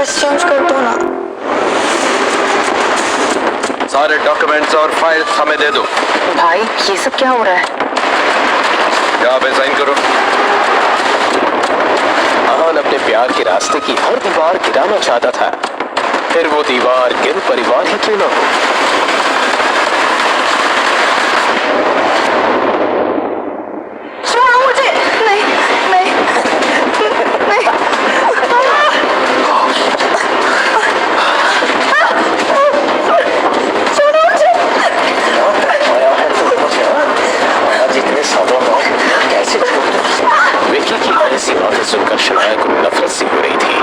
Exchange कर दो ना। सारे डॉक्यूमेंट्स और फाइल्स हमें दे दो। भाई ये सब क्या हो रहा है? यहाँ पे साइन करो। आहान अपने प्यार के रास्ते की हर दीवार गिराना चाहता था, फिर वो दीवार गिल परिवार ही क्यों न हो। छोड़ो मुझे। नहीं नहीं नहीं। छोड़ो मुझे। आज इतने सालों बाद कैसे विकी की ऐसी बातें सुनकर शनाया को नफरत सी हो रही थी।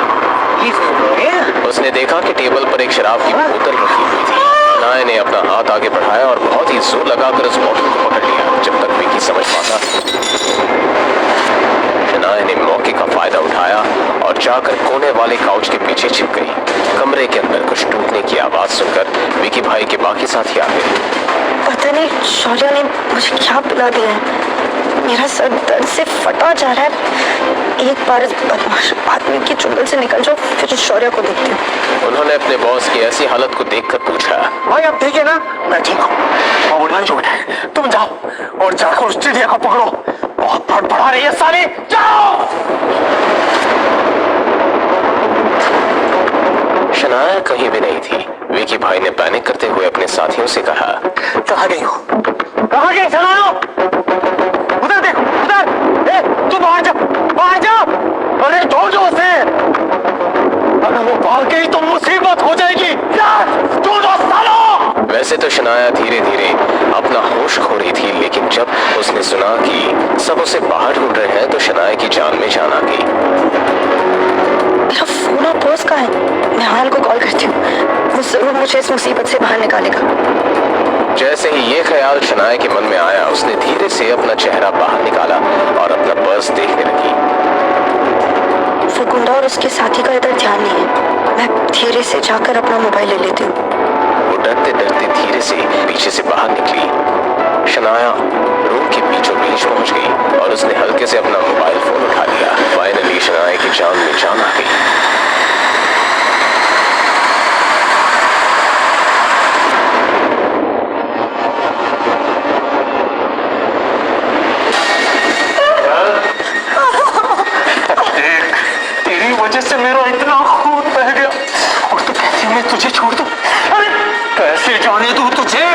उसने देखा कि टेबल पर एक शराब की बोतल रखी हुई थी। शनाया ने अपना हाथ आगे बढ़ाया और बहुत ही जोर लगाकर उस बोतल को पकड़ लिया। जब तक विकी समझ पाता, शनाया ने मौके का फायदा उठाया और जाकर कोने वाले काउच के पीछे छिप गई। कमरे के अंदर कुछ टूटने की आवाज सुनकर विकी भाई के बाकी साथी आ गए। पता नहीं शौर्य ने मुझे क्या पिला दिया है, मेरा सर दर्द से फटा जा रहा है। एक बार इस बदमाश आदमी की चुंगल से निकल जाओ, फिर शौर्य को देखती हूँ। उन्होंने अपने बॉस की ऐसी हालत को देखकर पूछा, भाई आप ठीक है ना? मैं ठीक हूँ। और भाई जो है तुम जाओ और जाकर उस चिड़िया को पकड़ो, बहुत फड़फड़ा रही है साले, जाओ। शनाया कहीं भी नहीं थी। विकी भाई ने पैनिक करते हुए अपने साथियों से कहा, कहाँ गई हो? कहाँ गई? चलाओ, उधर देखो, उधर। ए, तू बाहर जा, बाहर जा। अरे ढूंढो उसे, अगर वो भाग गई तो मुसीबत हो जाएगी। ढूंढो सालो। वैसे तो शनाया धीरे धीरे अपना होश खो रही थी, लेकिन जब उसने सुना कि सब उसे बाहर ढूंढ रहे हैं तो शनाया की जान में जान आ गई। मेरा फोन और पर्स कहाँ है? मैं हाल को कॉल करती हूँ, वो जरूर मुझे इस मुसीबत से बाहर निकालेगा। जैसे ही ये ख्याल शनाया के मन में आया, उसने धीरे से अपना चेहरा बाहर निकाला और अपना पर्स देखने लगी। वो गुंडा और उसके साथी का इधर ध्यान नहीं है। मैं धीरे से जाकर अपना मोबाइल ले लेती हूँ। वो डरते डरते धीरे से पीछे से बाहर निकली। शनाया रूम के बीचों बीच पहुंच गई और उसने हल्के से अपना मोबाइल फोन उठा लिया। फाइनली शनाया की जान में जान आ गई। तेरी वजह से मेरा इतना खून बह गया और तू कहती मैं तुझे छोड़ दूं? अरे कैसे जाने दूं तुझे?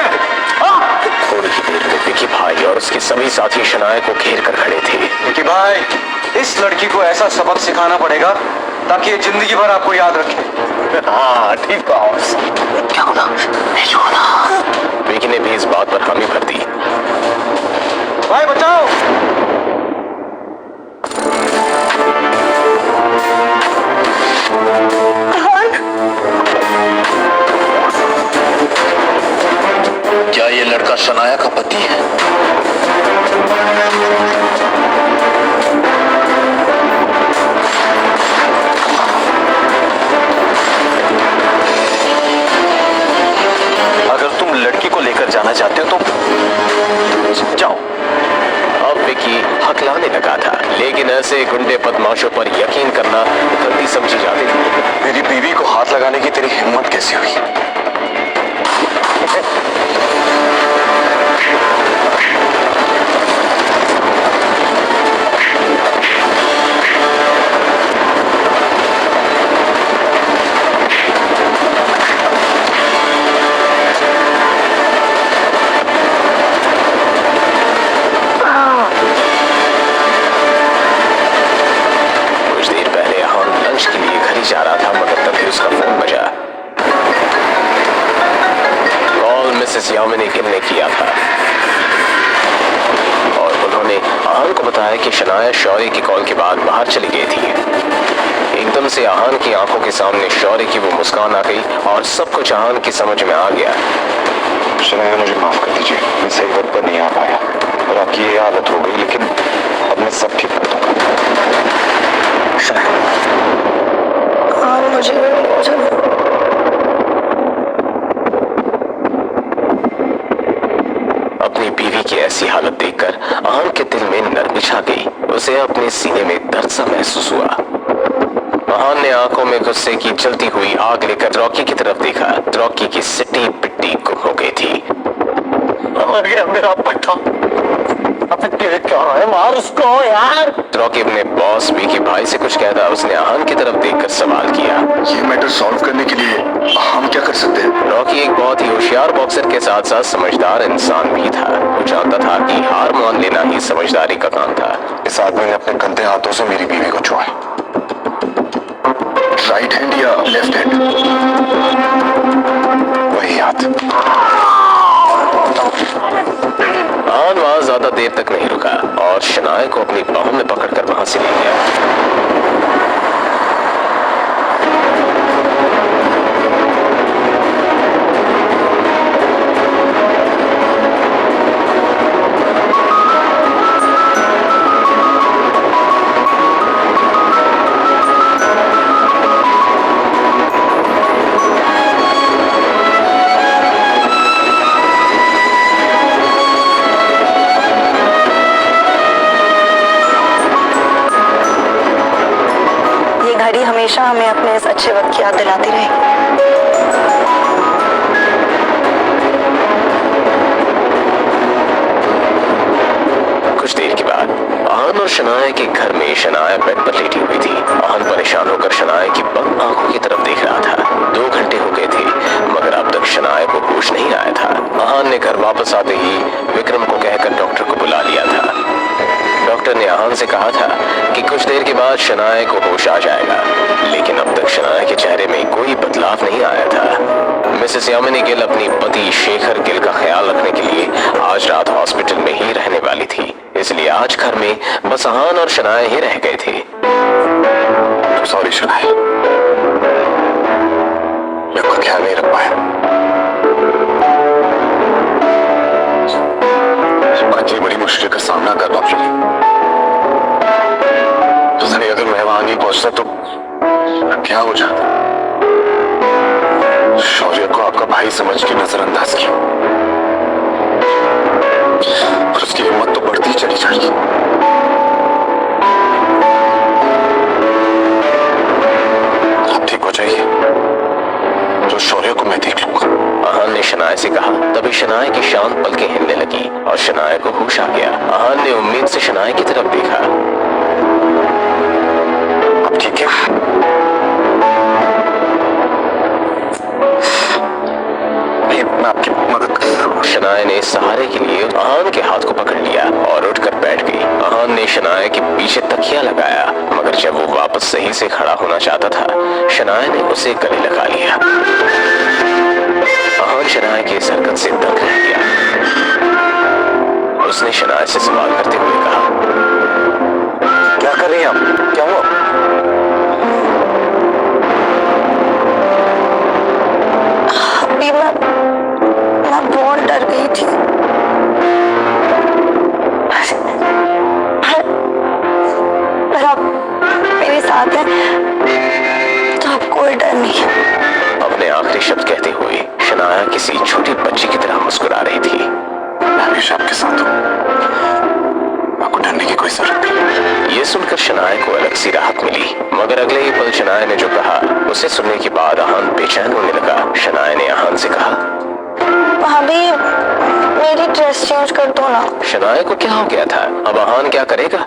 थोड़ी ही देर में विकी भाई और उसके सभी साथी शनाया को घेर कर खड़े थे। विकी भाई, इस लड़की को ऐसा सबक सिखाना पड़ेगा ताकि ये जिंदगी भर आपको याद रखे। हाँ ठीक बॉस। क्या होगा? मैं छोड़ा। विकी ने भी इस बात पर हामी भर दी। भाई बचाओ। क्या ये लड़का शनाया का पति है? अगर तुम लड़की को लेकर जाना चाहते हो तो जाओ। अब विकी हकलाने लगा था, लेकिन ऐसे गुंडे बदमाशों पर यकीन करना गलती समझी जाती थी। मेरी बीवी को हाथ लगाने की तेरी हिम्मत कैसे हुई? कुछ देर पहले आहान लंच के लिए घर ही जा रहा था, मगर तभी उसका फोन बजा। कॉल मिसेस यामिनी गिल ने किया था और उन्होंने आहान को बताया कि शनाया शौर्य की कॉल के बाद बाहर चली गई थी। एकदम से आहान की आंखों के सामने शौर्य की वो मुस्कान आ गई और सब कुछ आहान की समझ में आ गया। शनाया, मुझे माफ कर दीजिए, मैं सही वक्त पर नहीं आ पाया और आपकी ये हालत हो गई, लेकिन अब मैं सब ठीक कर दूंगा। हाँ मुझे अपनी बीवी की ऐसी हालत देखकर आहान के दिल में नरमी छा गई। उसे अपने सीने में दर्द सा महसूस हुआ। महान ने आंखों में गुस्से की जलती हुई आग लेकर रॉकी की तरफ देखा। रॉकी की सिट्टी पिट्टी गुम हो गई थी। मर गया मेरा बेटा। अबे तेरे क्या है, मार उसको यार। रॉकी अपने बॉस विकी भाई से कुछ कहता, उसने आहान की तरफ देखकर सवाल किया। ये मैटर सॉल्व करने के लिए हम क्या कर सकते हैं? रॉकी एक बहुत ही होशियार बॉक्सर के साथ साथ समझदार इंसान भी था। वो जानता था कि हार मान लेना ही समझदारी का काम था। इस आदमी ने अपने गंदे हाथों से मेरी बीवी को छुआ। राइट हैंड या लेफ्ट हैंड? वही हाथ। आहान वहां ज्यादा देर तक नहीं रुका और शनाए को अपनी बाहों में पकड़कर वहां से ले गया। घड़ी हमेशा हमें अपने इस अच्छे वक्त की याद दिलाती रहेगी। कुछ देर के बाद आहान और शनाया के घर में शनाया बेड पर लेटी हुई थी। आहान परेशान होकर शनाया की बंद आंखों की तरफ देख रहा था। 2 घंटे हो गए थे मगर अब तक शनाया को होश नहीं आया था। आहान ने घर वापस आते ही विक्रम को कहकर डॉक्टर को बुला लिया था। डॉक्टर ने आहान से कहा था कि कुछ देर के बाद शनाया को होश आ जाएगा, लेकिन अब तक शनाया के चेहरे में कोई बदलाव नहीं आया था। मिसेस यामिनी गिल अपनी पति शेखर गिल का ख्याल रखने के लिए आज रात हॉस्पिटल में ही रहने वाली थी, इसलिए आज घर में बस आहान और शनाया ही रह गए थे। सॉरी शनाया, मैं खुद ख्याल नहीं रख पाया। आज ये बड़ी मुश्किल का सामना कर पाऊंगी। अगर मैं वहां नहीं पहुंचता तो क्या हो जाता? शौर्य को आपका भाई समझ के नजरअंदाज किया और उसकी हिम्मत तो बढ़ती चली जा रही। आप ठीक हो जाइए तो शौर्य को मैं देख लूंगा। आहान ने शनाया से कहा। तभी शनाया की शांत पलकें हिलने लगी और शनाया को होश आ गया। आहान ने उम्मीद से शनाया की तरफ देखा। अब ठीक है? मैं आपकी मदद कर। शनाया ने सहारे के लिए आहान के हाथ को पकड़ लिया और उठकर बैठ गई। आहान ने शनाया के पीछे तकिया लगाया मगर जब वो वापस सही से खड़ा होना चाहता था शनाया ने उसे गले लगा लिया। आहान शनाया के इस हरकत से दंग रह गया। उसने शनाया से सवाल करते हुए कहा, क्या कर रही हैं आप? क्या हुआ? अभी मैं बहुत डर गई थी। पर आप मेरे साथ हैं तो अब कोई डर नहीं है। अपने आखिरी शब्द कहते हुए शनाया किसी छोटी बच्ची की तरह मुस्कुरा रही थी। मैं हमेशा आपके साथ हूँ, आपको डरने की कोई जरूरत नहीं। ये सुनकर शनाया को अलग सी राहत मिली मगर अगले ही पल शनाया ने जो कहा उसे सुनने के बाद आहान बेचैन होने लगा। शनाया ने आहान से कहा, भाभी मेरी ड्रेस चेंज कर दो ना। शनाया को क्या हो गया था? अब आहान क्या करेगा?